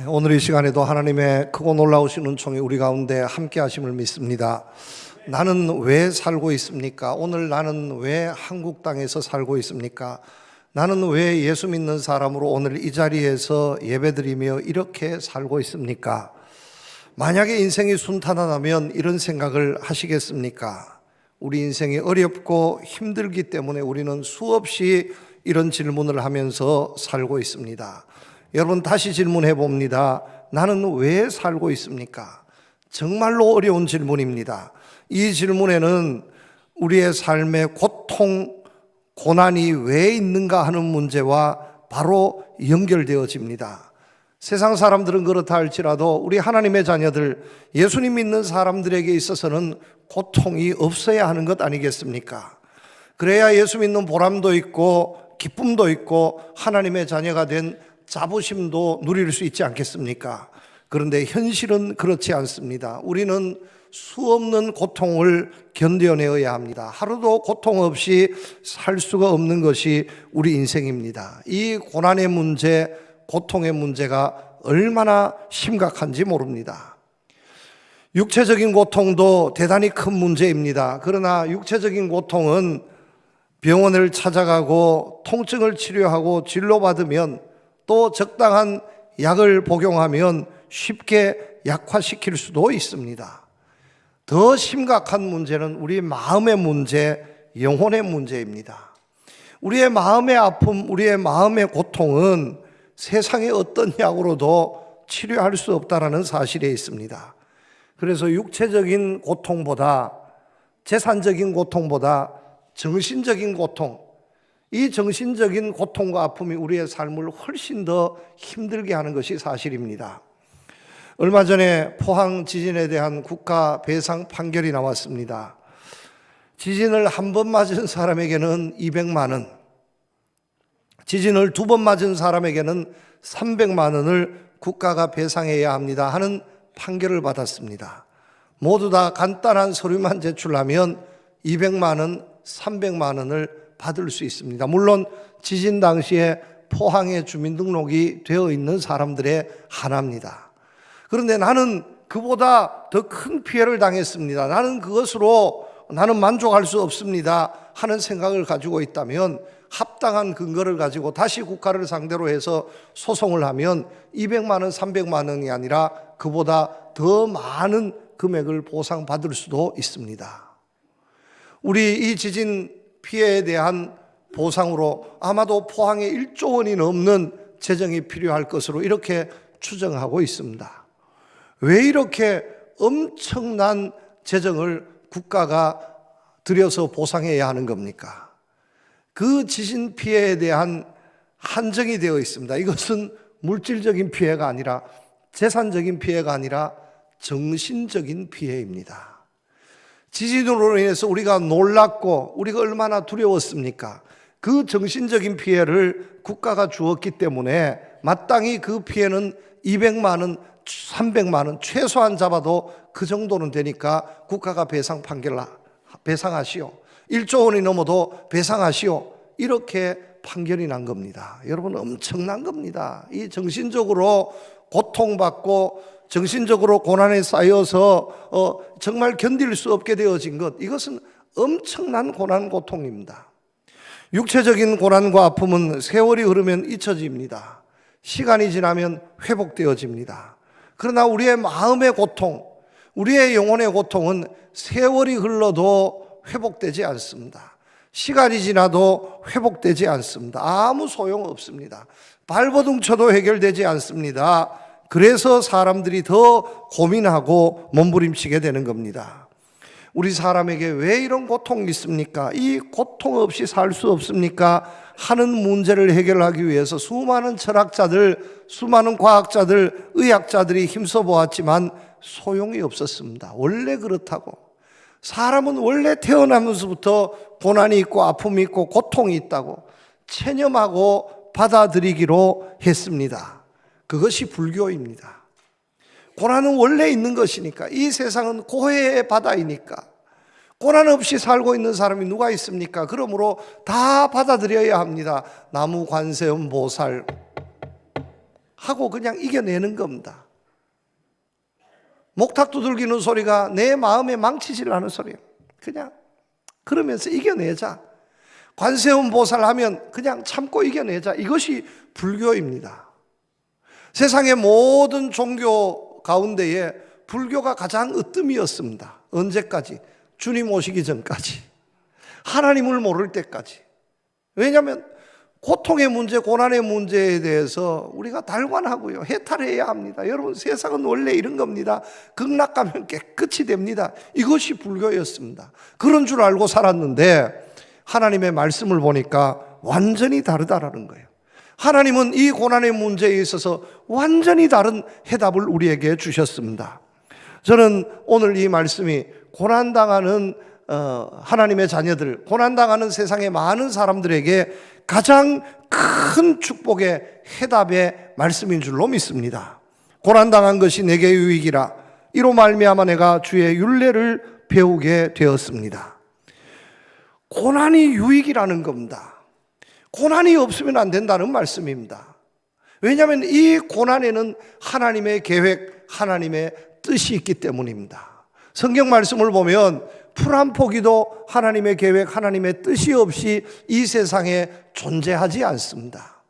오늘 이 시간에도 하나님의 크고 놀라우신 은총이 우리 가운데 함께 하심을 믿습니다. 나는 왜 살고 있습니까? 오늘 나는 왜 한국 땅에서 살고 있습니까? 나는 왜 예수 믿는 사람으로 오늘 이 자리에서 예배드리며 이렇게 살고 있습니까? 만약에 인생이 순탄하다면 이런 생각을 하시겠습니까? 우리 인생이 어렵고 힘들기 때문에 우리는 수없이 이런 질문을 하면서 살고 있습니다. 여러분, 다시 질문해 봅니다. 나는 왜 살고 있습니까? 정말로 어려운 질문입니다. 이 질문에는 우리의 삶의 고통, 고난이 왜 있는가 하는 문제와 바로 연결되어집니다. 세상 사람들은 그렇다 할지라도 우리 하나님의 자녀들, 예수님 믿는 사람들에게 있어서는 고통이 없어야 하는 것 아니겠습니까? 그래야 예수 믿는 보람도 있고 기쁨도 있고 하나님의 자녀가 된 자부심도 누릴 수 있지 않겠습니까? 그런데 현실은 그렇지 않습니다. 우리는 수없는 고통을 견뎌내어야 합니다. 하루도 고통 없이 살 수가 없는 것이 우리 인생입니다. 이 고난의 문제, 고통의 문제가 얼마나 심각한지 모릅니다. 육체적인 고통도 대단히 큰 문제입니다. 그러나 육체적인 고통은 병원을 찾아가고 통증을 치료하고 진료받으면 또 적당한 약을 복용하면 쉽게 약화시킬 수도 있습니다. 더 심각한 문제는 우리 마음의 문제, 영혼의 문제입니다. 우리의 마음의 아픔, 우리의 마음의 고통은 세상의 어떤 약으로도 치료할 수 없다는 사실에 있습니다. 그래서 육체적인 고통보다, 재산적인 고통보다 정신적인 고통, 이 정신적인 고통과 아픔이 우리의 삶을 훨씬 더 힘들게 하는 것이 사실입니다. 얼마 전에 포항 지진에 대한 국가 배상 판결이 나왔습니다. 지진을 한 번 맞은 사람에게는 200만 원, 지진을 2번 맞은 사람에게는 300만 원을 국가가 배상해야 합니다 하는 판결을 받았습니다. 모두 다 간단한 서류만 제출하면 200만 원, 300만 원을 받을 수 있습니다. 물론 지진 당시에 포항에 주민등록이 되어 있는 사람들의 하나입니다. 그런데 나는 그보다 더 큰 피해를 당했습니다. 나는 그것으로 나는 만족할 수 없습니다 하는 생각을 가지고 있다면 합당한 근거를 가지고 다시 국가를 상대로 해서 소송을 하면 200만 원, 300만 원이 아니라 그보다 더 많은 금액을 보상받을 수도 있습니다. 우리 이 지진 피해에 대한 보상으로 아마도 포항에 1조 원이 넘는 재정이 필요할 것으로 이렇게 추정하고 있습니다. 왜 이렇게 엄청난 재정을 국가가 들여서 보상해야 하는 겁니까? 그 지진 피해에 대한 한정이 되어 있습니다. 이것은 물질적인 피해가 아니라 재산적인 피해가 아니라 정신적인 피해입니다. 지진으로 인해서 우리가 놀랐고 우리가 얼마나 두려웠습니까? 그 정신적인 피해를 국가가 주었기 때문에 마땅히 그 피해는 200만 원, 300만 원 최소한 잡아도 그 정도는 되니까 국가가 배상 판결 배상하시오. 1조 원이 넘어도 배상하시오. 이렇게 판결이 난 겁니다. 여러분, 엄청난 겁니다. 이 정신적으로 고통받고 정신적으로 고난에 쌓여서 정말 견딜 수 없게 되어진 것, 이것은 엄청난 고난, 고통입니다. 육체적인 고난과 아픔은 세월이 흐르면 잊혀집니다. 시간이 지나면 회복되어집니다. 그러나 우리의 마음의 고통, 우리의 영혼의 고통은 세월이 흘러도 회복되지 않습니다. 시간이 지나도 회복되지 않습니다. 아무 소용없습니다. 발버둥 쳐도 해결되지 않습니다. 그래서 사람들이 더 고민하고 몸부림치게 되는 겁니다. 우리 사람에게 왜 이런 고통이 있습니까? 이 고통 없이 살 수 없습니까? 하는 문제를 해결하기 위해서 수많은 철학자들, 수많은 과학자들, 의학자들이 힘써 보았지만 소용이 없었습니다. 원래 그렇다고. 사람은 원래 태어나면서부터 고난이 있고 아픔이 있고 고통이 있다고 체념하고 받아들이기로 했습니다. 그것이 불교입니다. 고난은 원래 있는 것이니까, 이 세상은 고해의 바다이니까 고난 없이 살고 있는 사람이 누가 있습니까? 그러므로 다 받아들여야 합니다. 나무 관세음 보살 하고 그냥 이겨내는 겁니다. 목탁 두들기는 소리가 내 마음에 망치질 않은 소리예요. 그냥 그러면서 이겨내자. 관세음 보살하면 그냥 참고 이겨내자. 이것이 불교입니다. 세상의 모든 종교 가운데에 불교가 가장 으뜸이었습니다. 언제까지? 주님 오시기 전까지. 하나님을 모를 때까지. 왜냐하면 고통의 문제, 고난의 문제에 대해서 우리가 달관하고요, 해탈해야 합니다. 여러분, 세상은 원래 이런 겁니다. 극락가면 깨끗이 됩니다. 이것이 불교였습니다. 그런 줄 알고 살았는데 하나님의 말씀을 보니까 완전히 다르다라는 거예요. 하나님은 이 고난의 문제에 있어서 완전히 다른 해답을 우리에게 주셨습니다. 저는 오늘 이 말씀이 고난당하는 하나님의 자녀들, 고난당하는 세상의 많은 사람들에게 가장 큰 축복의 해답의 말씀인 줄로 믿습니다. 고난당한 것이 내게 유익이라 이로 말미암아 내가 주의 율례를 배우게 되었습니다. 고난이 유익이라는 겁니다. 고난이 없으면 안 된다는 말씀입니다. 왜냐하면 이 고난에는 하나님의 계획, 하나님의 뜻이 있기 때문입니다. 성경 말씀을 보면 풀 한 포기도 하나님의 계획, 하나님의 뜻이 없이 이 세상에 존재하지 않습니다.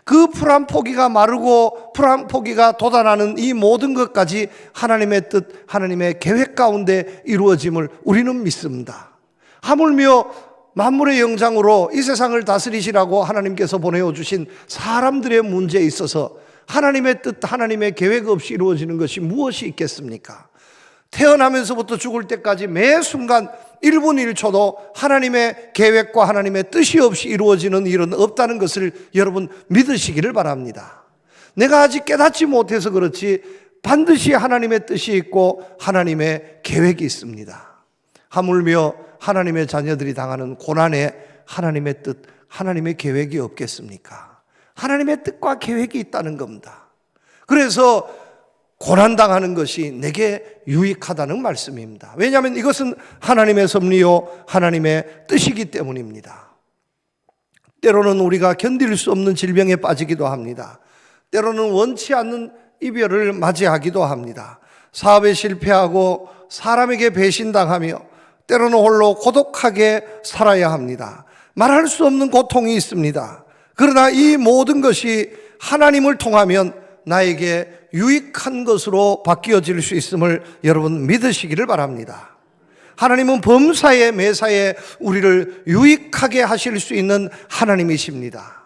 그 풀 한 포기가 마르고 풀 한 포기가 돋아나는 이 모든 것까지 하나님의 뜻, 하나님의 계획 가운데 이루어짐을 우리는 믿습니다. 하물며 만물의 영장으로 이 세상을 다스리시라고 하나님께서 보내주신 사람들의 문제에 있어서 하나님의 뜻, 하나님의 계획 없이 이루어지는 것이 무엇이 있겠습니까? 태어나면서부터 죽을 때까지 매 순간 1분 1초도 하나님의 계획과 하나님의 뜻이 없이 이루어지는 일은 없다는 것을 여러분 믿으시기를 바랍니다. 내가 아직 깨닫지 못해서 그렇지 반드시 하나님의 뜻이 있고 하나님의 계획이 있습니다. 하물며 하나님의 자녀들이 당하는 고난에 하나님의 뜻, 하나님의 계획이 없겠습니까? 하나님의 뜻과 계획이 있다는 겁니다. 그래서 고난당하는 것이 내게 유익하다는 말씀입니다. 왜냐하면 이것은 하나님의 섭리요 하나님의 뜻이기 때문입니다. 때로는 우리가 견딜 수 없는 질병에 빠지기도 합니다. 때로는 원치 않는 이별을 맞이하기도 합니다. 사업에 실패하고 사람에게 배신당하며 때로는 홀로 고독하게 살아야 합니다. 말할 수 없는 고통이 있습니다. 그러나 이 모든 것이 하나님을 통하면 나에게 유익한 것으로 바뀌어질 수 있음을 여러분 믿으시기를 바랍니다. 하나님은 범사에 매사에 우리를 유익하게 하실 수 있는 하나님이십니다.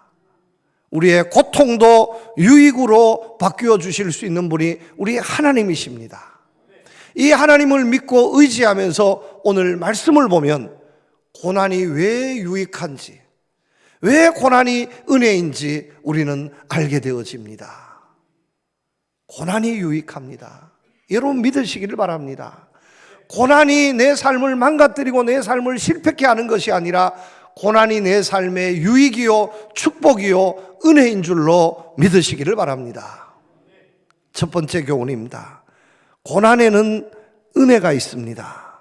우리의 고통도 유익으로 바뀌어 주실 수 있는 분이 우리 하나님이십니다. 이 하나님을 믿고 의지하면서 오늘 말씀을 보면 고난이 왜 유익한지, 왜 고난이 은혜인지 우리는 알게 되어집니다. 고난이 유익합니다. 여러분 믿으시기를 바랍니다. 고난이 내 삶을 망가뜨리고 내 삶을 실패케 하는 것이 아니라 고난이 내 삶의 유익이요 축복이요 은혜인 줄로 믿으시기를 바랍니다. 첫 번째 교훈입니다. 고난에는 은혜가 있습니다.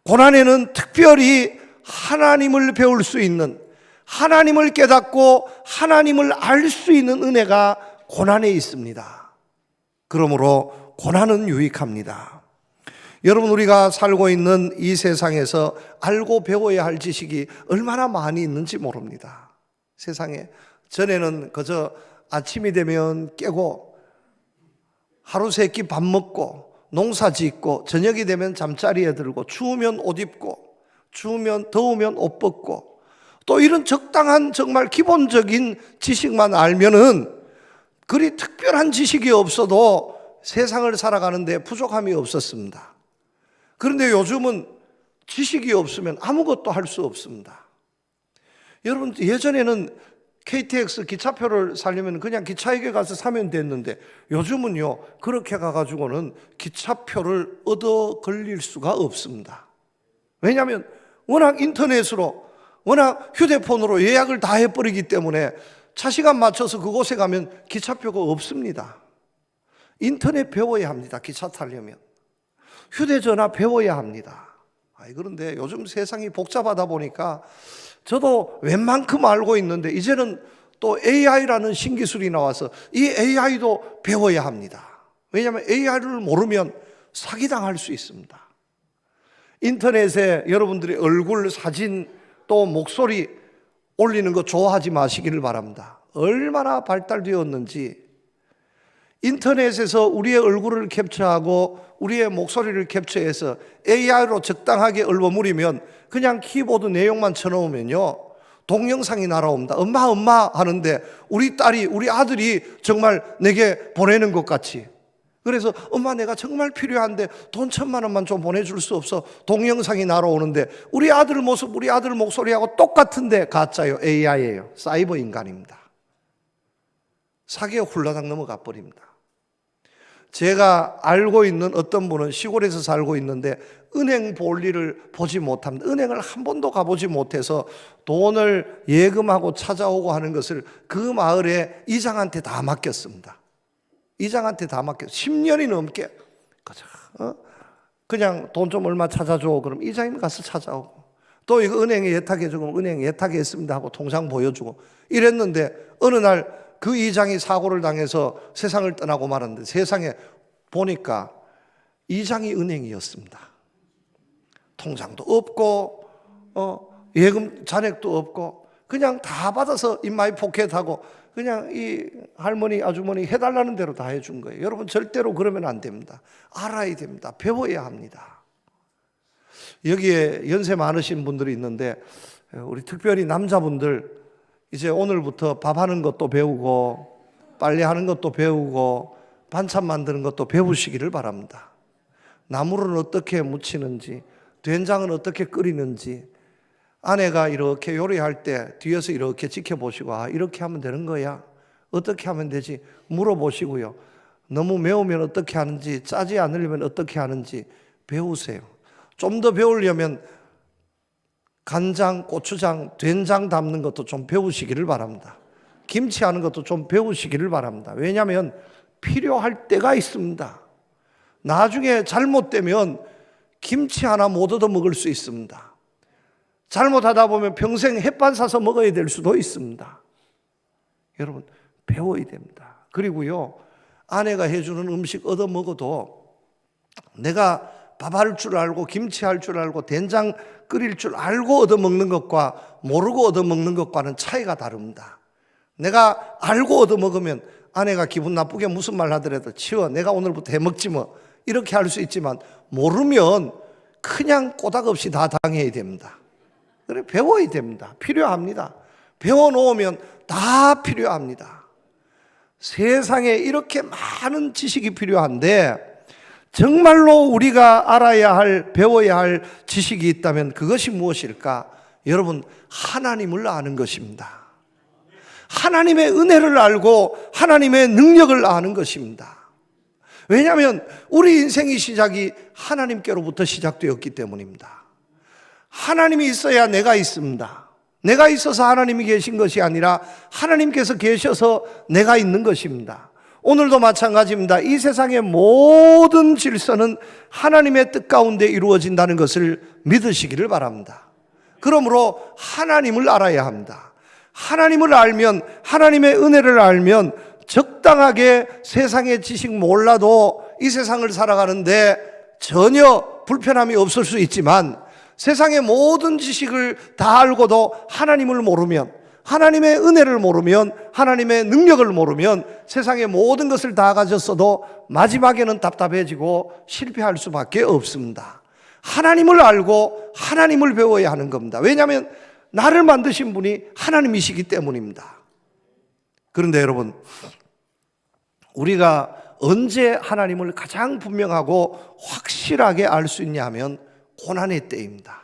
고난에는 특별히 하나님을 배울 수 있는, 하나님을 깨닫고 하나님을 알 수 있는 은혜가 고난에 있습니다. 그러므로 고난은 유익합니다. 여러분, 우리가 살고 있는 이 세상에서 알고 배워야 할 지식이 얼마나 많이 있는지 모릅니다. 세상에 전에는 그저 아침이 되면 깨고 하루 세 끼 밥 먹고 농사 짓고 저녁이 되면 잠자리에 들고 추우면 옷 입고 추우면 더우면 옷 벗고 또 이런 적당한 정말 기본적인 지식만 알면은 그리 특별한 지식이 없어도 세상을 살아가는데 부족함이 없었습니다. 그런데 요즘은 지식이 없으면 아무것도 할 수 없습니다. 여러분, 예전에는 KTX 기차표를 사려면 그냥 기차역에 가서 사면 됐는데 요즘은요, 그렇게 가가지고는 기차표를 얻어 걸릴 수가 없습니다. 왜냐하면 워낙 인터넷으로, 워낙 휴대폰으로 예약을 다 해버리기 때문에 차시간 맞춰서 그곳에 가면 기차표가 없습니다. 인터넷 배워야 합니다. 기차 타려면. 휴대전화 배워야 합니다. 그런데 요즘 세상이 복잡하다 보니까 저도 웬만큼 알고 있는데 이제는 또 AI라는 신기술이 나와서 이 AI도 배워야 합니다. 왜냐하면 AI를 모르면 사기당할 수 있습니다. 인터넷에 여러분들이 얼굴, 사진, 또 목소리 올리는 거 좋아하지 마시기를 바랍니다. 얼마나 발달되었는지 인터넷에서 우리의 얼굴을 캡처하고 우리의 목소리를 캡처해서 AI로 적당하게 얼버무리면 그냥 키보드 내용만 쳐놓으면요 동영상이 날아옵니다. 엄마 엄마 하는데 우리 딸이 우리 아들이 정말 내게 보내는 것 같이, 그래서 엄마 내가 정말 필요한데 돈 1,000만 원만 좀 보내줄 수 없어. 동영상이 날아오는데 우리 아들 모습 우리 아들 목소리하고 똑같은데 가짜요. AI예요. 사이버 인간입니다. 사기에 훌라당 넘어가 버립니다. 제가 알고 있는 어떤 분은 시골에서 살고 있는데 은행 볼일을 보지 못합니다. 은행을 한 번도 가보지 못해서 돈을 예금하고 찾아오고 하는 것을 그 마을의 이장한테 다 맡겼습니다. 이장한테 다 맡겼어요. 10년이 넘게 그냥 돈 좀 얼마 찾아줘. 그럼 이장님 가서 찾아오고, 또 이거 은행에 예탁해주고 은행 예탁했습니다 하고 통장 보여주고 이랬는데 어느 날 그 이장이 사고를 당해서 세상을 떠나고 말았는데 세상에 보니까 이장이 은행이었습니다. 통장도 없고 예금 잔액도 없고 그냥 다 받아서 인마이 포켓하고 그냥 이 할머니 아주머니 해달라는 대로 다 해준 거예요. 여러분 절대로 그러면 안 됩니다. 알아야 됩니다. 배워야 합니다. 여기에 연세 많으신 분들이 있는데 우리 특별히 남자분들 이제 오늘부터 밥하는 것도 배우고 빨래하는 것도 배우고 반찬 만드는 것도 배우시기를 바랍니다. 나물은 어떻게 무치는지, 된장은 어떻게 끓이는지, 아내가 이렇게 요리할 때 뒤에서 이렇게 지켜보시고 아 이렇게 하면 되는 거야, 어떻게 하면 되지 물어보시고요. 너무 매우면 어떻게 하는지, 짜지 않으려면 어떻게 하는지 배우세요. 좀 더 배우려면 간장, 고추장, 된장 담는 것도 좀 배우시기를 바랍니다. 김치 하는 것도 좀 배우시기를 바랍니다. 왜냐하면 필요할 때가 있습니다. 나중에 잘못되면 김치 하나 못 얻어 먹을 수 있습니다. 잘못하다 보면 평생 햇반 사서 먹어야 될 수도 있습니다. 여러분 배워야 됩니다. 그리고요 아내가 해주는 음식 얻어 먹어도 내가 밥할 줄 알고 김치 할 줄 알고 된장 끓일 줄 알고 얻어 먹는 것과 모르고 얻어 먹는 것과는 차이가 다릅니다. 내가 알고 얻어 먹으면 아내가 기분 나쁘게 무슨 말 하더라도 치워 내가 오늘부터 해 먹지 뭐 이렇게 할 수 있지만 모르면 그냥 꼬닥 없이 다 당해야 됩니다. 그래 배워야 됩니다. 필요합니다. 배워놓으면 다 필요합니다. 세상에 이렇게 많은 지식이 필요한데 정말로 우리가 알아야 할, 배워야 할 지식이 있다면 그것이 무엇일까? 여러분, 하나님을 아는 것입니다. 하나님의 은혜를 알고 하나님의 능력을 아는 것입니다. 왜냐하면 우리 인생의 시작이 하나님께로부터 시작되었기 때문입니다. 하나님이 있어야 내가 있습니다. 내가 있어서 하나님이 계신 것이 아니라 하나님께서 계셔서 내가 있는 것입니다. 오늘도 마찬가지입니다. 이 세상의 모든 질서는 하나님의 뜻 가운데 이루어진다는 것을 믿으시기를 바랍니다. 그러므로 하나님을 알아야 합니다. 하나님을 알면, 하나님의 은혜를 알면 적당하게 세상의 지식 몰라도 이 세상을 살아가는데 전혀 불편함이 없을 수 있지만 세상의 모든 지식을 다 알고도 하나님을 모르면, 하나님의 은혜를 모르면, 하나님의 능력을 모르면 세상의 모든 것을 다 가졌어도 마지막에는 답답해지고 실패할 수밖에 없습니다. 하나님을 알고 하나님을 배워야 하는 겁니다. 왜냐하면 나를 만드신 분이 하나님이시기 때문입니다. 그런데 여러분, 우리가 언제 하나님을 가장 분명하고 확실하게 알 수 있냐면 고난의 때입니다.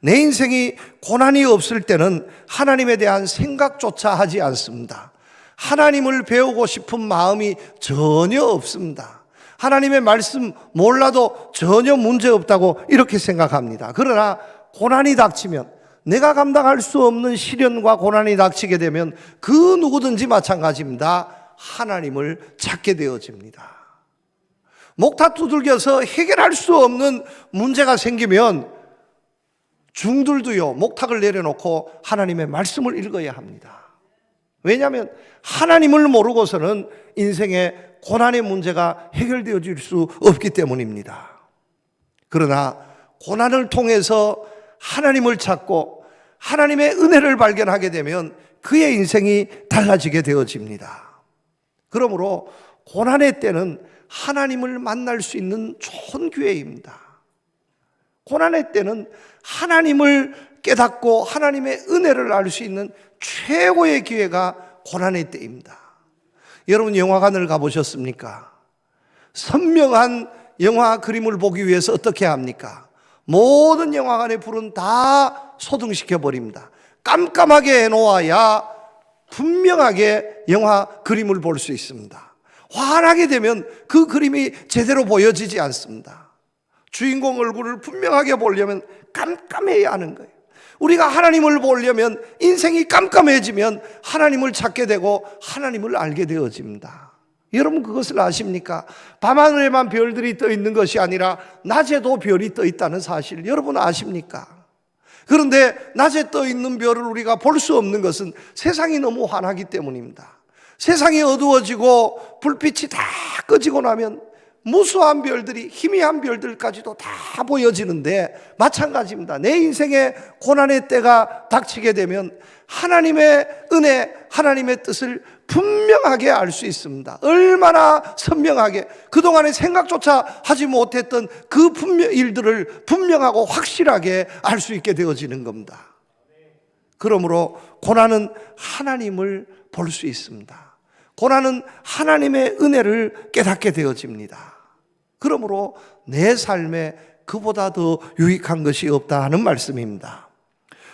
내 인생이 고난이 없을 때는 하나님에 대한 생각조차 하지 않습니다. 하나님을 배우고 싶은 마음이 전혀 없습니다. 하나님의 말씀 몰라도 전혀 문제 없다고 이렇게 생각합니다. 그러나 고난이 닥치면, 내가 감당할 수 없는 시련과 고난이 닥치게 되면 그 누구든지 마찬가지입니다. 하나님을 찾게 되어집니다. 목타 두들겨서 해결할 수 없는 문제가 생기면 중들도요 목탁을 내려놓고 하나님의 말씀을 읽어야 합니다. 왜냐하면 하나님을 모르고서는 인생의 고난의 문제가 해결되어질 수 없기 때문입니다. 그러나 고난을 통해서 하나님을 찾고 하나님의 은혜를 발견하게 되면 그의 인생이 달라지게 되어집니다. 그러므로 고난의 때는 하나님을 만날 수 있는 좋은 기회입니다. 고난의 때는 하나님을 깨닫고 하나님의 은혜를 알 수 있는 최고의 기회가 고난의 때입니다. 여러분 영화관을 가보셨습니까? 선명한 영화 그림을 보기 위해서 어떻게 합니까? 모든 영화관의 불은 다 소등시켜 버립니다. 깜깜하게 해놓아야 분명하게 영화 그림을 볼 수 있습니다. 환하게 되면 그 그림이 제대로 보여지지 않습니다. 주인공 얼굴을 분명하게 보려면 깜깜해야 하는 거예요. 우리가 하나님을 보려면 인생이 깜깜해지면 하나님을 찾게 되고 하나님을 알게 되어집니다. 여러분 그것을 아십니까? 밤하늘에만 별들이 떠 있는 것이 아니라 낮에도 별이 떠 있다는 사실 여러분 아십니까? 그런데 낮에 떠 있는 별을 우리가 볼 수 없는 것은 세상이 너무 환하기 때문입니다. 세상이 어두워지고 불빛이 다 꺼지고 나면 무수한 별들이 희미한 별들까지도 다 보여지는데 마찬가지입니다. 내 인생의 고난의 때가 닥치게 되면 하나님의 은혜, 하나님의 뜻을 분명하게 알 수 있습니다. 얼마나 선명하게 그동안에 생각조차 하지 못했던 그 일들을 분명하고 확실하게 알 수 있게 되어지는 겁니다. 그러므로 고난은 하나님을 볼 수 있습니다. 고난은 하나님의 은혜를 깨닫게 되어집니다. 그러므로 내 삶에 그보다 더 유익한 것이 없다 하는 말씀입니다.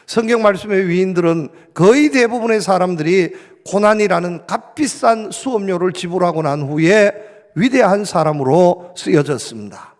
성경 말씀의 위인들은 거의 대부분의 사람들이 고난이라는 값비싼 수업료를 지불하고 난 후에 위대한 사람으로 쓰여졌습니다.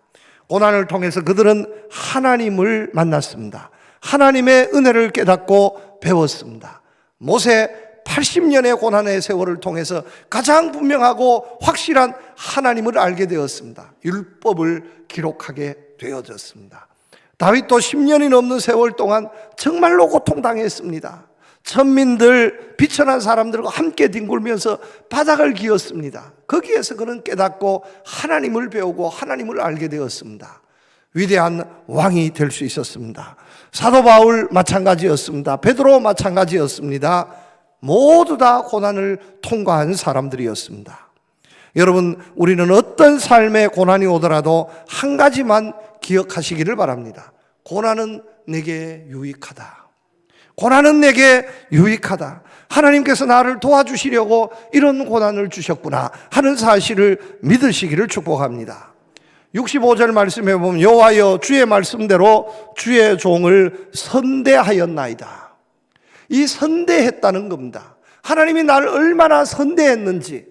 고난을 통해서 그들은 하나님을 만났습니다. 하나님의 은혜를 깨닫고 배웠습니다. 모세 80년의 고난의 세월을 통해서 가장 분명하고 확실한 하나님을 알게 되었습니다. 율법을 기록하게 되어졌습니다. 다윗도 10년이 넘는 세월 동안 정말로 고통당했습니다. 천민들, 비천한 사람들과 함께 뒹굴면서 바닥을 기었습니다. 거기에서 그는 깨닫고 하나님을 배우고 하나님을 알게 되었습니다. 위대한 왕이 될 수 있었습니다. 사도 바울 마찬가지였습니다. 베드로 마찬가지였습니다. 모두 다 고난을 통과한 사람들이었습니다. 여러분, 우리는 어떤 삶의 고난이 오더라도 한 가지만 기억하시기를 바랍니다. 고난은 내게 유익하다. 고난은 내게 유익하다. 하나님께서 나를 도와주시려고 이런 고난을 주셨구나 하는 사실을 믿으시기를 축복합니다. 65절 말씀해 보면 여호와여 주의 말씀대로 주의 종을 선대하였나이다. 이 선대했다는 겁니다. 하나님이 나를 얼마나 선대했는지,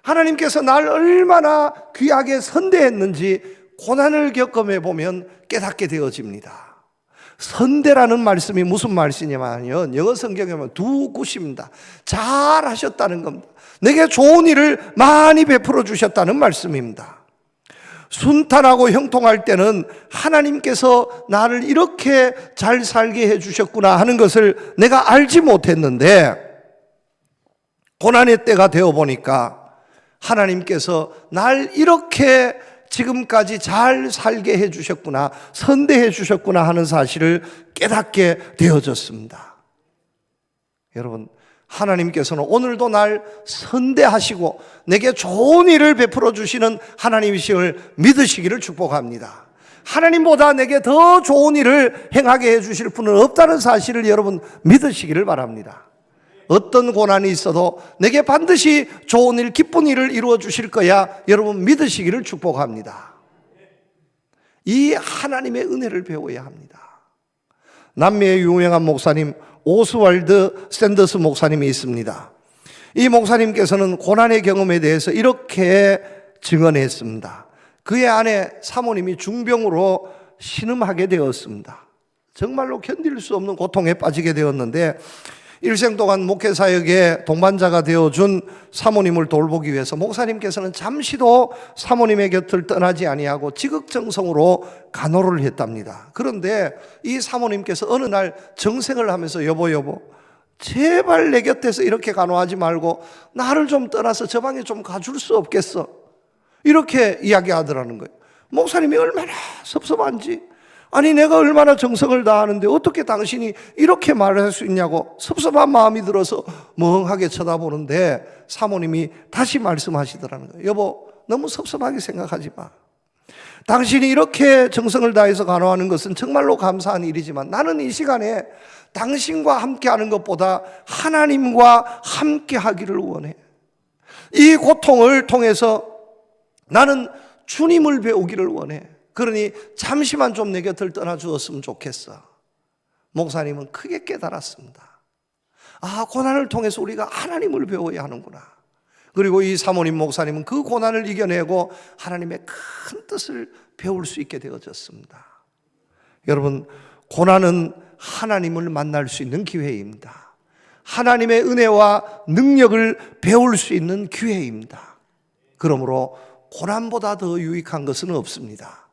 하나님께서 나를 얼마나 귀하게 선대했는지 고난을 겪음해 보면 깨닫게 되어집니다. 선대라는 말씀이 무슨 말씀이냐면요, 영어 성경에 보면 두 굿입니다. 잘하셨다는 겁니다. 내게 좋은 일을 많이 베풀어 주셨다는 말씀입니다. 순탄하고 형통할 때는 하나님께서 나를 이렇게 잘 살게 해주셨구나 하는 것을 내가 알지 못했는데 고난의 때가 되어보니까 하나님께서 날 이렇게 지금까지 잘 살게 해주셨구나, 선대해 주셨구나 하는 사실을 깨닫게 되어졌습니다. 여러분, 하나님께서는 오늘도 날 선대하시고 내게 좋은 일을 베풀어 주시는 하나님이심을 믿으시기를 축복합니다. 하나님보다 내게 더 좋은 일을 행하게 해주실 분은 없다는 사실을 여러분 믿으시기를 바랍니다. 어떤 고난이 있어도 내게 반드시 좋은 일, 기쁜 일을 이루어 주실 거야 여러분 믿으시기를 축복합니다. 이 하나님의 은혜를 배워야 합니다. 남미의 유명한 목사님 오스왈드 샌더스 목사님이 있습니다. 이 목사님께서는 고난의 경험에 대해서 이렇게 증언했습니다. 그의 아내 사모님이 중병으로 신음하게 되었습니다. 정말로 견딜 수 없는 고통에 빠지게 되었는데 일생 동안 목회사역에 동반자가 되어준 사모님을 돌보기 위해서 목사님께서는 잠시도 사모님의 곁을 떠나지 아니하고 지극정성으로 간호를 했답니다. 그런데 이 사모님께서 어느 날 정색을 하면서 여보 제발 내 곁에서 이렇게 간호하지 말고 나를 좀 떠나서 저 방에 좀 가줄 수 없겠어? 이렇게 이야기하더라는 거예요. 목사님이 얼마나 섭섭한지, 아니 내가 얼마나 정성을 다하는데 어떻게 당신이 이렇게 말할 수 있냐고 섭섭한 마음이 들어서 멍하게 쳐다보는데 사모님이 다시 말씀하시더라는 거예요. 여보, 너무 섭섭하게 생각하지 마. 당신이 이렇게 정성을 다해서 간호하는 것은 정말로 감사한 일이지만 나는 이 시간에 당신과 함께하는 것보다 하나님과 함께하기를 원해. 이 고통을 통해서 나는 주님을 배우기를 원해. 그러니 잠시만 좀 내 곁을 떠나주었으면 좋겠어. 목사님은 크게 깨달았습니다. 아, 고난을 통해서 우리가 하나님을 배워야 하는구나. 그리고 이 사모님 목사님은 그 고난을 이겨내고 하나님의 큰 뜻을 배울 수 있게 되어졌습니다. 여러분, 고난은 하나님을 만날 수 있는 기회입니다. 하나님의 은혜와 능력을 배울 수 있는 기회입니다. 그러므로 고난보다 더 유익한 것은 없습니다.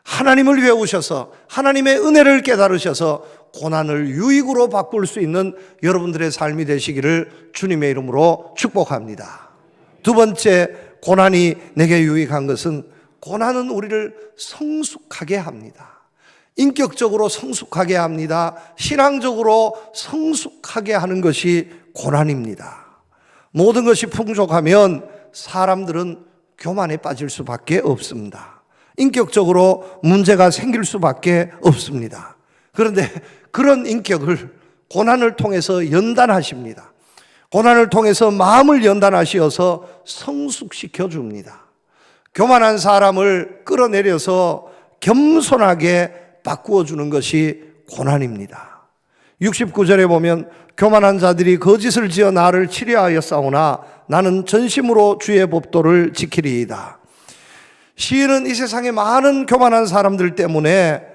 하나님을 배우셔서 하나님의 은혜를 깨달으셔서 고난을 유익으로 바꿀 수 있는 여러분들의 삶이 되시기를 주님의 이름으로 축복합니다. 두 번째, 고난이 내게 유익한 것은 고난은 우리를 성숙하게 합니다. 인격적으로 성숙하게 합니다. 신앙적으로 성숙하게 하는 것이 고난입니다. 모든 것이 풍족하면 사람들은 교만에 빠질 수밖에 없습니다. 인격적으로 문제가 생길 수밖에 없습니다. 그런데 그런 인격을 고난을 통해서 연단하십니다. 고난을 통해서 마음을 연단하시어서 성숙시켜 줍니다. 교만한 사람을 끌어내려서 겸손하게 바꾸어 주는 것이 고난입니다. 69절에 보면 교만한 자들이 거짓을 지어 나를 치려하여 싸우나 나는 전심으로 주의 법도를 지키리이다. 시인은 이 세상에 많은 교만한 사람들 때문에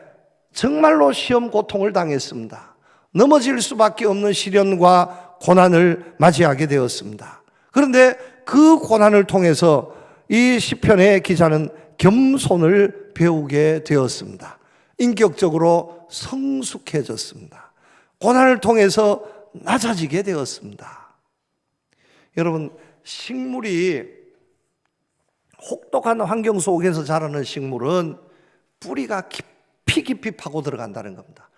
정말로 시험 고통을 당했습니다. 넘어질 수밖에 없는 시련과 고난을 맞이하게 되었습니다. 그런데 그 고난을 통해서 이 시편의 기자는 겸손을 배우게 되었습니다. 인격적으로 성숙해졌습니다. 고난을 통해서 낮아지게 되었습니다. 여러분, 식물이 혹독한 환경 속에서 자라는 식물은 뿌리가 깊이 파고 들어간다는 겁니다.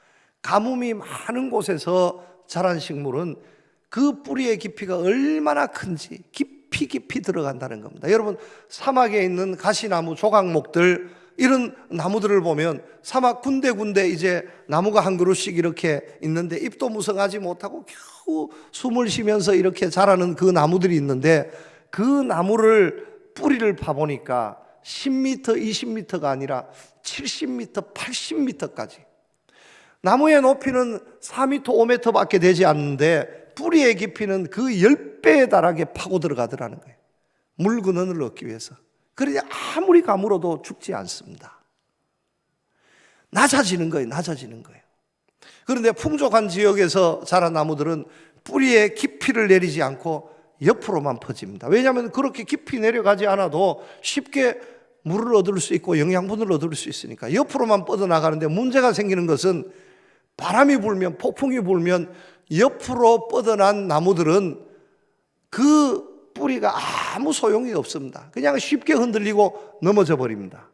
가뭄이 많은 곳에서 자란 식물은 그 뿌리의 깊이가 얼마나 큰지 깊이 들어간다는 겁니다. 여러분, 사막에 있는 가시나무, 조각목들, 이런 나무들을 보면 사막 군데군데 이제 나무가 한 그루씩 이렇게 있는데 잎도 무성하지 못하고 겨우 숨을 쉬면서 이렇게 자라는 그 나무들이 있는데 그 나무를 뿌리를 파보니까 10m, 20m가 아니라 70m, 80m까지. 나무의 높이는 4m, 5m밖에 되지 않는데 뿌리의 깊이는 그 10배에 달하게 파고 들어가더라는 거예요. 물 근원을 얻기 위해서. 그러니 아무리 가물어도 죽지 않습니다. 낮아지는 거예요. 낮아지는 거예요. 그런데 풍족한 지역에서 자란 나무들은 뿌리에 깊이를 내리지 않고 옆으로만 퍼집니다. 왜냐하면 그렇게 깊이 내려가지 않아도 쉽게 물을 얻을 수 있고 영양분을 얻을 수 있으니까 옆으로만 뻗어나가는데 문제가 생기는 것은 바람이 불면, 폭풍이 불면 옆으로 뻗어난 나무들은 그 뿌리가 아무 소용이 없습니다. 그냥 쉽게 흔들리고 넘어져 버립니다.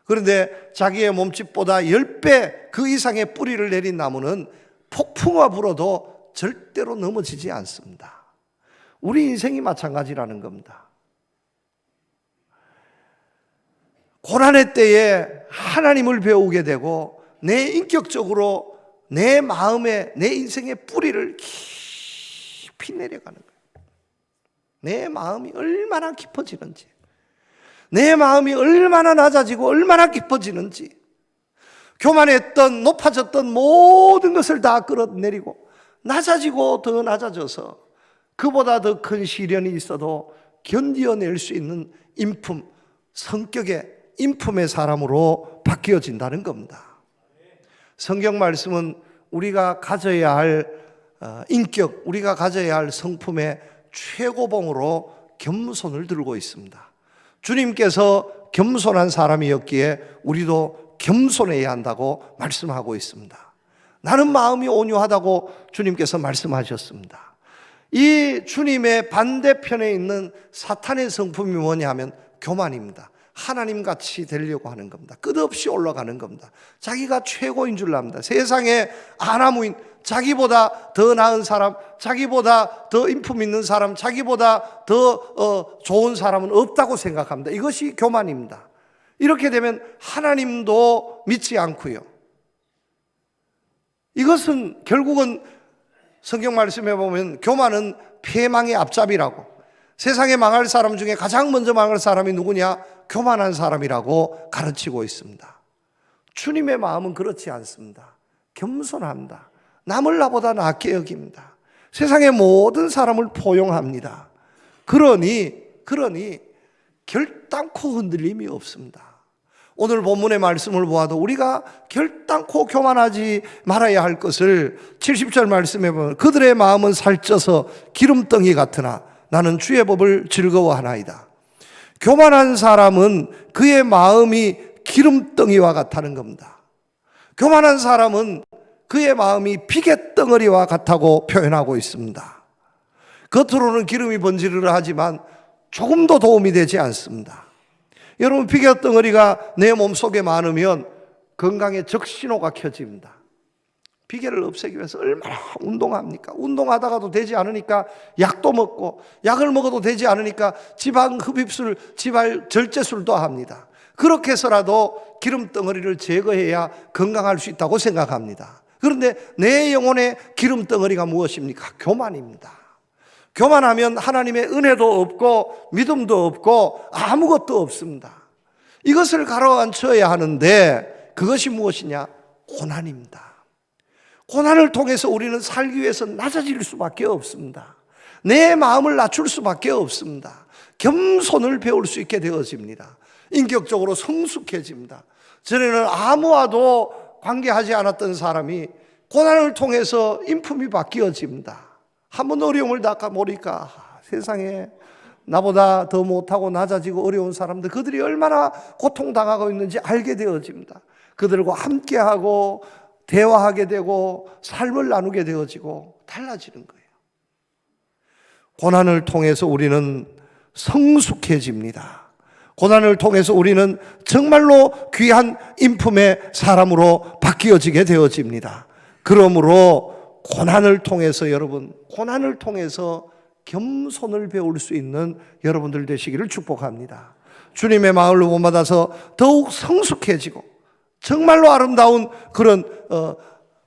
그런데 자기의 몸집보다 10배 그 이상의 뿌리를 내린 나무는 폭풍과 불어도 절대로 넘어지지 않습니다. 우리 인생이 마찬가지라는 겁니다. 고난의 때에 하나님을 배우게 되고 내 인격적으로 내 마음에, 내 인생의 뿌리를 깊이 내려가는 거예요. 내 마음이 얼마나 깊어지는지, 내 마음이 얼마나 낮아지고 얼마나 깊어지는지, 교만했던, 높아졌던 모든 것을 다 끌어내리고 낮아지고 더 낮아져서 그보다 더 큰 시련이 있어도 견뎌낼 수 있는 인품, 성격의 인품의 사람으로 바뀌어진다는 겁니다. 성경 말씀은 우리가 가져야 할 인격, 우리가 가져야 할 성품의 최고봉으로 겸손을 들고 있습니다. 주님께서 겸손한 사람이었기에 우리도 겸손해야 한다고 말씀하고 있습니다. 나는 마음이 온유하다고 주님께서 말씀하셨습니다. 이 주님의 반대편에 있는 사탄의 성품이 뭐냐 하면 교만입니다. 하나님같이 되려고 하는 겁니다. 끝없이 올라가는 겁니다. 자기가 최고인 줄 압니다. 세상에 아나무인, 자기보다 더 나은 사람, 자기보다 더 인품 있는 사람, 자기보다 더 좋은 사람은 없다고 생각합니다. 이것이 교만입니다. 이렇게 되면 하나님도 믿지 않고요. 이것은 결국은 성경 말씀에 보면 교만은 패망의 앞잡이라고, 세상에 망할 사람 중에 가장 먼저 망할 사람이 누구냐? 교만한 사람이라고 가르치고 있습니다. 주님의 마음은 그렇지 않습니다. 겸손합니다. 남을 나보다 낫게 여깁니다. 세상의 모든 사람을 포용합니다. 그러니 결단코 흔들림이 없습니다. 오늘 본문의 말씀을 보아도 우리가 결단코 교만하지 말아야 할 것을 70절 말씀에 보면 그들의 마음은 살쪄서 기름덩이 같으나 나는 주의 법을 즐거워하나이다. 교만한 사람은 그의 마음이 기름덩이와 같다는 겁니다. 교만한 사람은 그의 마음이 비갯덩어리와 같다고 표현하고 있습니다. 겉으로는 기름이 번지르르 하지만 조금도 도움이 되지 않습니다. 여러분, 비갯덩어리가 내 몸속에 많으면 건강에 적신호가 켜집니다. 비계를 없애기 위해서 얼마나 운동합니까? 운동하다가도 되지 않으니까 약도 먹고, 약을 먹어도 되지 않으니까 지방 흡입술, 지방 절제술도 합니다. 그렇게 해서라도 기름덩어리를 제거해야 건강할 수 있다고 생각합니다. 그런데 내 영혼의 기름덩어리가 무엇입니까? 교만입니다. 교만하면 하나님의 은혜도 없고 믿음도 없고 아무것도 없습니다. 이것을 가라앉혀야 하는데 그것이 무엇이냐? 고난입니다. 고난을 통해서 우리는 살기 위해서 낮아질 수밖에 없습니다. 내 마음을 낮출 수밖에 없습니다. 겸손을 배울 수 있게 되어집니다. 인격적으로 성숙해집니다. 전에는 아무와도 관계하지 않았던 사람이 고난을 통해서 인품이 바뀌어집니다. 한번 어려움을 닦아보니까 세상에 나보다 더 못하고 낮아지고 어려운 사람들, 그들이 얼마나 고통당하고 있는지 알게 되어집니다. 그들과 함께하고 대화하게 되고 삶을 나누게 되어지고 달라지는 거예요. 고난을 통해서 우리는 성숙해집니다. 고난을 통해서 우리는 정말로 귀한 인품의 사람으로 바뀌어지게 되어집니다. 그러므로 고난을 통해서 여러분, 고난을 통해서 겸손을 배울 수 있는 여러분들 되시기를 축복합니다. 주님의 마음을 본받아서 더욱 성숙해지고 정말로 아름다운 그런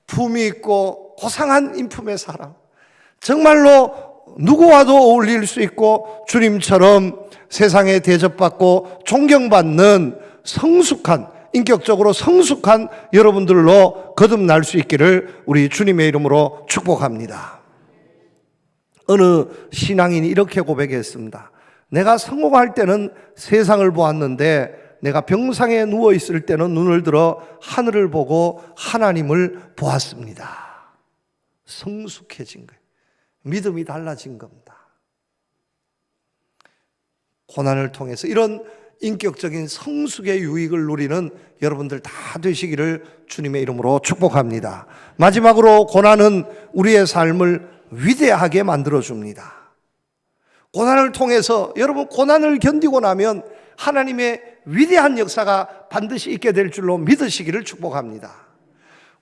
품이 있고 고상한 인품의 사람, 정말로 누구와도 어울릴 수 있고 주님처럼 세상에 대접받고 존경받는 성숙한, 인격적으로 성숙한 여러분들로 거듭날 수 있기를 우리 주님의 이름으로 축복합니다. 어느 신앙인이 이렇게 고백했습니다. 내가 성공할 때는 세상을 보았는데 내가 병상에 누워있을 때는 눈을 들어 하늘을 보고 하나님을 보았습니다. 성숙해진 거예요. 믿음이 달라진 겁니다. 고난을 통해서 이런 인격적인 성숙의 유익을 누리는 여러분들 다 되시기를 주님의 이름으로 축복합니다. 마지막으로 고난은 우리의 삶을 위대하게 만들어줍니다. 고난을 통해서 여러분, 고난을 견디고 나면 하나님의 위대한 역사가 반드시 있게 될 줄로 믿으시기를 축복합니다.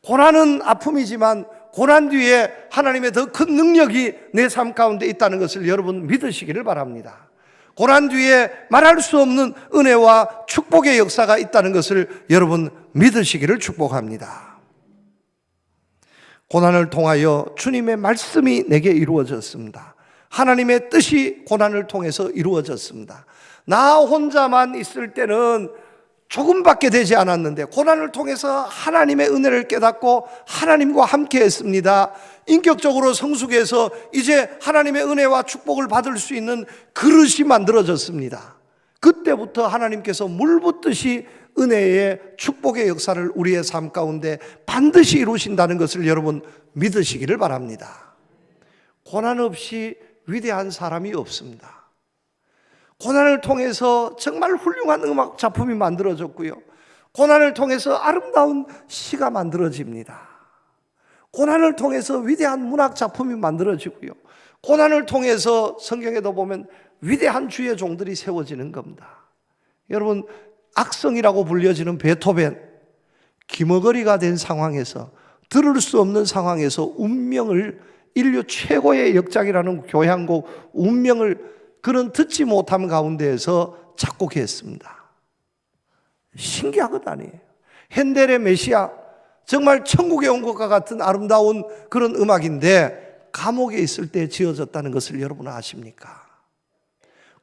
고난은 아픔이지만 고난 뒤에 하나님의 더 큰 능력이 내 삶 가운데 있다는 것을 여러분 믿으시기를 바랍니다. 고난 뒤에 말할 수 없는 은혜와 축복의 역사가 있다는 것을 여러분 믿으시기를 축복합니다. 고난을 통하여 주님의 말씀이 내게 이루어졌습니다. 하나님의 뜻이 고난을 통해서 이루어졌습니다. 나 혼자만 있을 때는 조금밖에 되지 않았는데 고난을 통해서 하나님의 은혜를 깨닫고 하나님과 함께 했습니다. 인격적으로 성숙해서 이제 하나님의 은혜와 축복을 받을 수 있는 그릇이 만들어졌습니다. 그때부터 하나님께서 물 붓듯이 은혜의 축복의 역사를 우리의 삶 가운데 반드시 이루신다는 것을 여러분 믿으시기를 바랍니다. 고난 없이 위대한 사람이 없습니다. 고난을 통해서 정말 훌륭한 음악 작품이 만들어졌고요, 고난을 통해서 아름다운 시가 만들어집니다. 고난을 통해서 위대한 문학 작품이 만들어지고요, 고난을 통해서 성경에도 보면 위대한 주의 종들이 세워지는 겁니다. 여러분, 악성이라고 불려지는 베토벤, 기머거리가 된 상황에서, 들을 수 없는 상황에서 운명을, 인류 최고의 역작이라는 교향곡 운명을 그런 듣지 못함 가운데에서 작곡했습니다. 신기한 것 아니에요. 핸델의 메시아, 정말 천국에 온 것과 같은 아름다운 그런 음악인데 감옥에 있을 때 지어졌다는 것을 여러분 아십니까?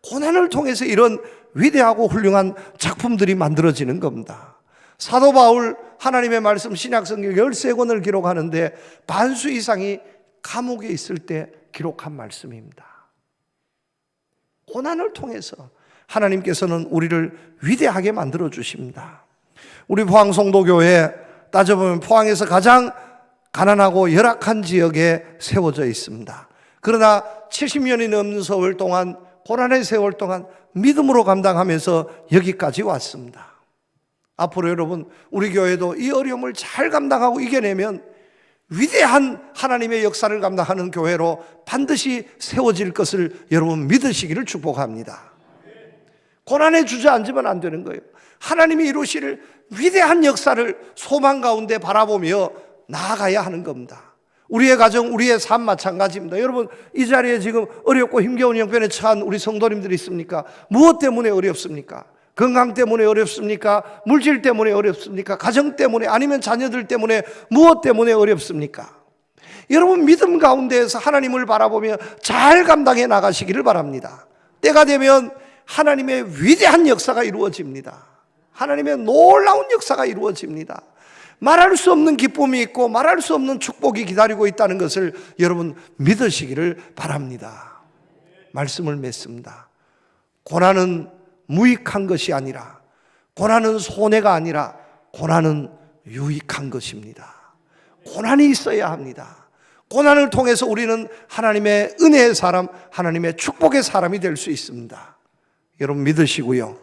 고난을 통해서 이런 위대하고 훌륭한 작품들이 만들어지는 겁니다. 사도 바울, 하나님의 말씀 신약성경 13권을 기록하는데 반수 이상이 감옥에 있을 때 기록한 말씀입니다. 고난을 통해서 하나님께서는 우리를 위대하게 만들어 주십니다. 우리 포항성도교회 따져보면 포항에서 가장 가난하고 열악한 지역에 세워져 있습니다. 그러나 70년이 넘는 세월 동안, 고난의 세월 동안 믿음으로 감당하면서 여기까지 왔습니다. 앞으로 여러분, 우리 교회도 이 어려움을 잘 감당하고 이겨내면 위대한 하나님의 역사를 감당하는 교회로 반드시 세워질 것을 여러분 믿으시기를 축복합니다. 고난에 주저앉으면 안 되는 거예요. 하나님이 이루실 위대한 역사를 소망 가운데 바라보며 나아가야 하는 겁니다. 우리의 가정, 우리의 삶 마찬가지입니다. 여러분, 이 자리에 지금 어렵고 힘겨운 형편에 처한 우리 성도님들이 있습니까? 무엇 때문에 어렵습니까? 건강 때문에 어렵습니까? 물질 때문에 어렵습니까? 가정 때문에, 아니면 자녀들 때문에, 무엇 때문에 어렵습니까? 여러분, 믿음 가운데에서 하나님을 바라보며 잘 감당해 나가시기를 바랍니다. 때가 되면 하나님의 위대한 역사가 이루어집니다. 하나님의 놀라운 역사가 이루어집니다. 말할 수 없는 기쁨이 있고 말할 수 없는 축복이 기다리고 있다는 것을 여러분 믿으시기를 바랍니다. 말씀을 맺습니다. 고난은 무익한 것이 아니라, 고난은 손해가 아니라 고난은 유익한 것입니다. 고난이 있어야 합니다. 고난을 통해서 우리는 하나님의 은혜의 사람, 하나님의 축복의 사람이 될 수 있습니다. 여러분 믿으시고요,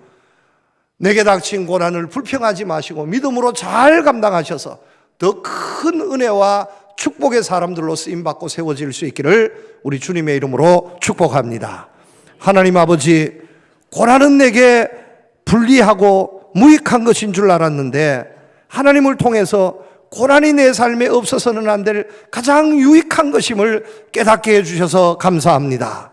내게 닥친 고난을 불평하지 마시고 믿음으로 잘 감당하셔서 더 큰 은혜와 축복의 사람들로 쓰임받고 세워질 수 있기를 우리 주님의 이름으로 축복합니다. 하나님 아버지, 고난은 내게 불리하고 무익한 것인 줄 알았는데 하나님을 통해서 고난이 내 삶에 없어서는 안 될 가장 유익한 것임을 깨닫게 해주셔서 감사합니다.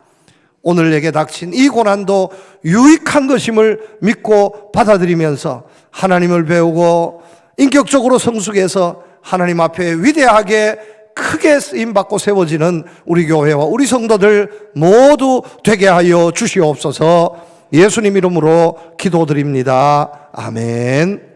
오늘 내게 닥친 이 고난도 유익한 것임을 믿고 받아들이면서 하나님을 배우고 인격적으로 성숙해서 하나님 앞에 위대하게 크게 쓰임받고 세워지는 우리 교회와 우리 성도들 모두 되게 하여 주시옵소서. 예수님 이름으로 기도드립니다. 아멘.